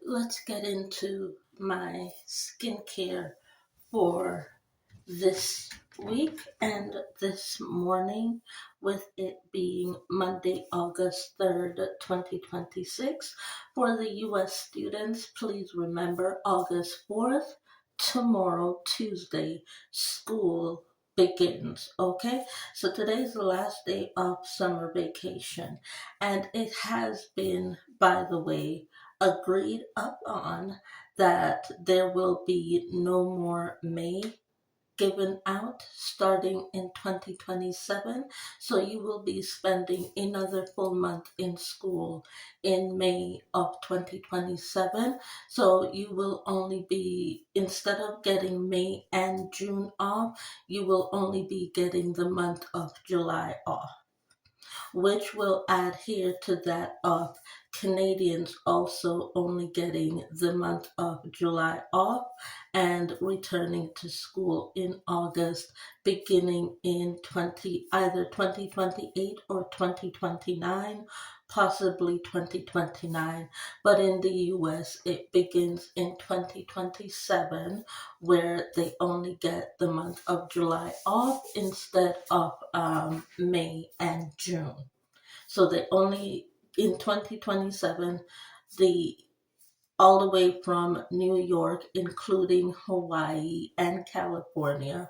let's get into my skincare for this week and this morning, with it being Monday, August 3rd, 2026. For the U.S. students, please remember August 4th, tomorrow, Tuesday, school begins. Okay, so today's the last day of summer vacation, and it has been, by the way, agreed upon that there will be no more May given out starting in 2027. So you will be spending another full month in school in May of 2027. So you will only be, instead of getting May and June off, you will only be getting the month of July off, which will adhere to that of Canadians also only getting the month of July off and returning to school in August, beginning in 20 either 2028 or 2029, possibly 2029. But in the US, it begins in 2027, where they only get the month of July off instead of May and June. So they only, in 2027, the all the way from New York, including Hawaii and California,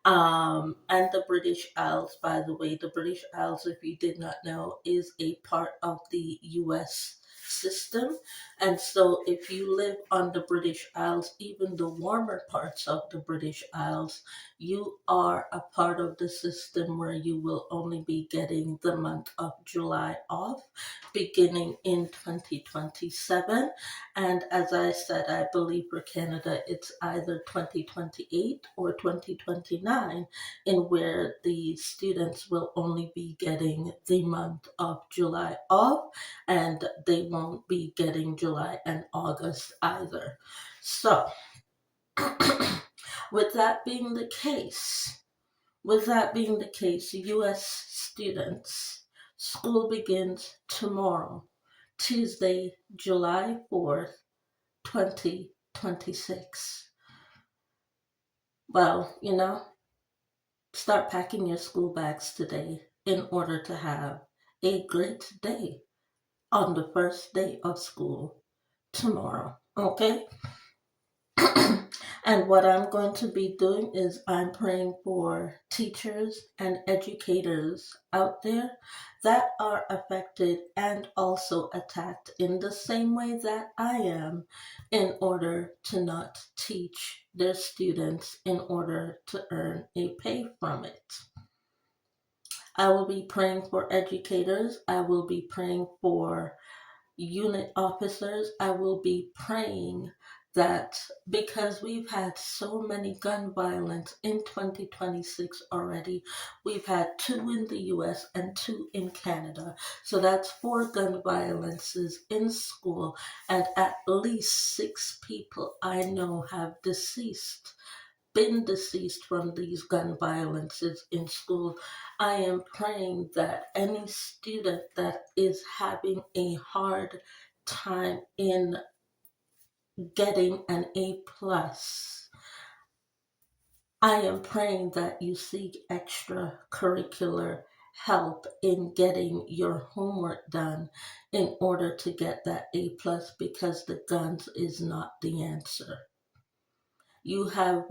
and the British Isles. By the way, the British Isles, if you did not know, is a part of the US system. And so if you live on the British Isles, even the warmer parts of the British Isles, you are a part of the system where you will only be getting the month of July off beginning in 2027. And as I said, I believe for Canada it's either 2028 or 2029, in where the students will only be getting the month of July off, and they won't be getting July and August either. So, with that being the case, US students, school begins tomorrow, Tuesday, July 4th, 2026. Well, start packing your school bags today in order to have a great day on the first day of school tomorrow. Okay? And what I'm going to be doing is I'm praying for teachers and educators out there that are affected and also attacked in the same way that I am, in order to not teach their students in order to earn a pay from it. I will be praying for educators. I will be praying for unit officers. I will be praying that, because we've had so many gun violence in 2026 already. We've had 2 in the US and 2 in Canada. So that's 4 gun violences in school, and at least 6 people I know have been deceased from these gun violences in school. I am praying that any student that is having a hard time in getting an A plus, I am praying that you seek extracurricular help in getting your homework done in order to get that A plus, because the guns is not the answer. You have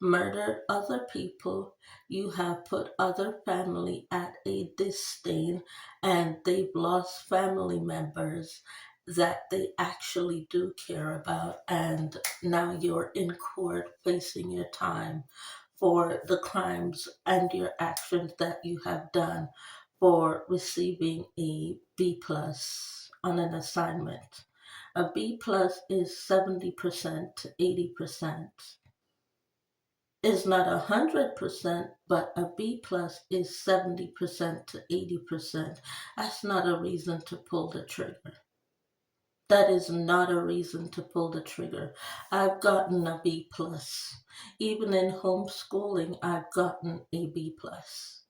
murdered other people, you have put other family at a disdain, and they've lost family members that they actually do care about, and now you're in court facing your time for the crimes and your actions that you have done for receiving a B plus on an assignment. A B plus is 70% to 80%. Is not 100%, but a B plus is 70% to 80%. That's not a reason to pull the trigger. That is not a reason to pull the trigger. I've gotten a B plus. Even in homeschooling, I've gotten a B plus.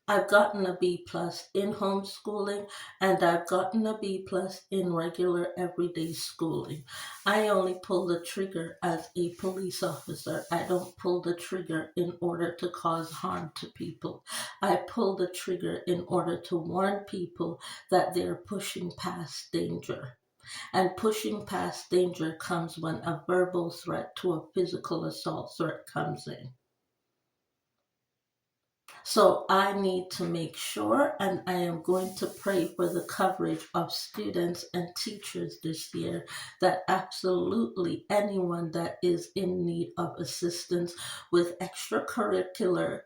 I've gotten a B plus in homeschooling, and I've gotten a B plus in regular everyday schooling. I only pull the trigger as a police officer. I don't pull the trigger in order to cause harm to people. I pull the trigger in order to warn people that they're pushing past danger. And pushing past danger comes when a verbal threat to a physical assault threat comes in. So I need to make sure, and I am going to pray for the coverage of students and teachers this year, that absolutely anyone that is in need of assistance with extracurricular,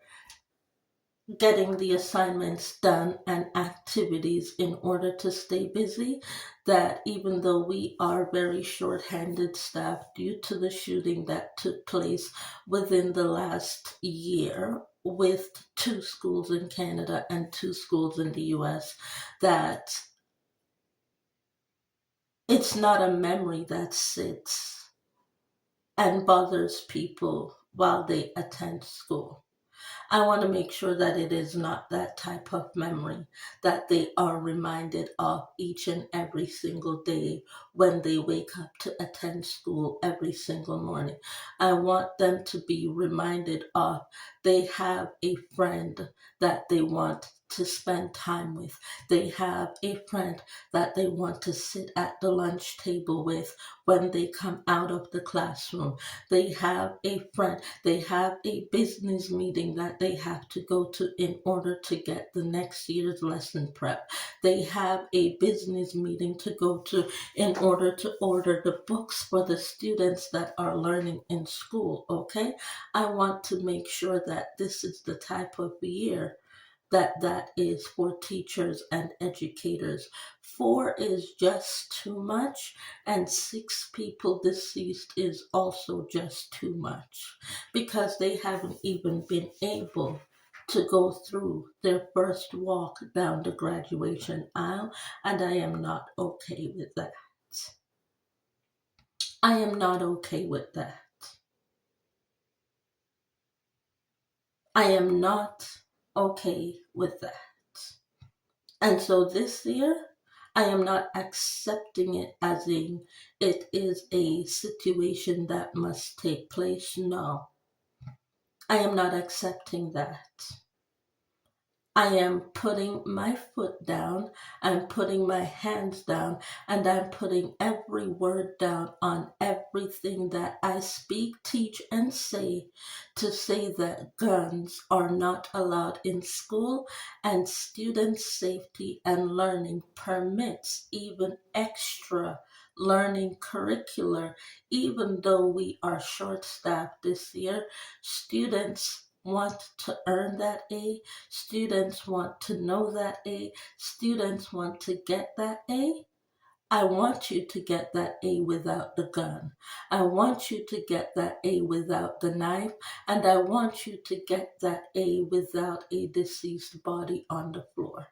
getting the assignments done and activities in order to stay busy, that even though we are very short-handed staff due to the shooting that took place within the last year with 2 schools in Canada and 2 schools in the US, that it's not a memory that sits and bothers people while they attend school. I want to make sure that it is not that type of memory that they are reminded of each and every single day when they wake up to attend school every single morning. I want them to be reminded of they have a friend that they want to spend time with. They have a friend that they want to sit at the lunch table with when they come out of the classroom. They have a friend. They have a business meeting that they have to go to in order to get the next year's lesson prep. They have a business meeting to go to in order to order the books for the students that are learning in school, okay? I want to make sure that this is the type of year that is for teachers and educators. 4 is just too much, and 6 people deceased is also just too much because they haven't even been able to go through their first walk down the graduation aisle, and I am not okay with that. I am not okay with that. I am not okay with that. And so this year, I am not accepting it as in it is a situation that must take place. No, I am not accepting that. I am putting my foot down, I'm putting my hands down, and I'm putting every word down on everything that I speak, teach, and say to say that guns are not allowed in school and student safety and learning permits even extra learning curricular. Even though we are short staffed this year, students want to earn that A. Students want to know that A. Students want to get that A. I want you to get that A without the gun. I want you to get that A without the knife. And I want you to get that A without a deceased body on the floor.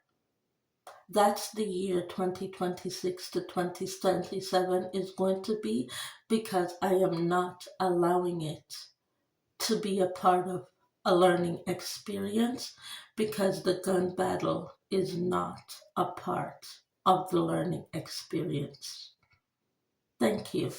That's the year 2026 to 2027 is going to be, because I am not allowing it to be a part of a learning experience, because the gun battle is not a part of the learning experience. Thank you.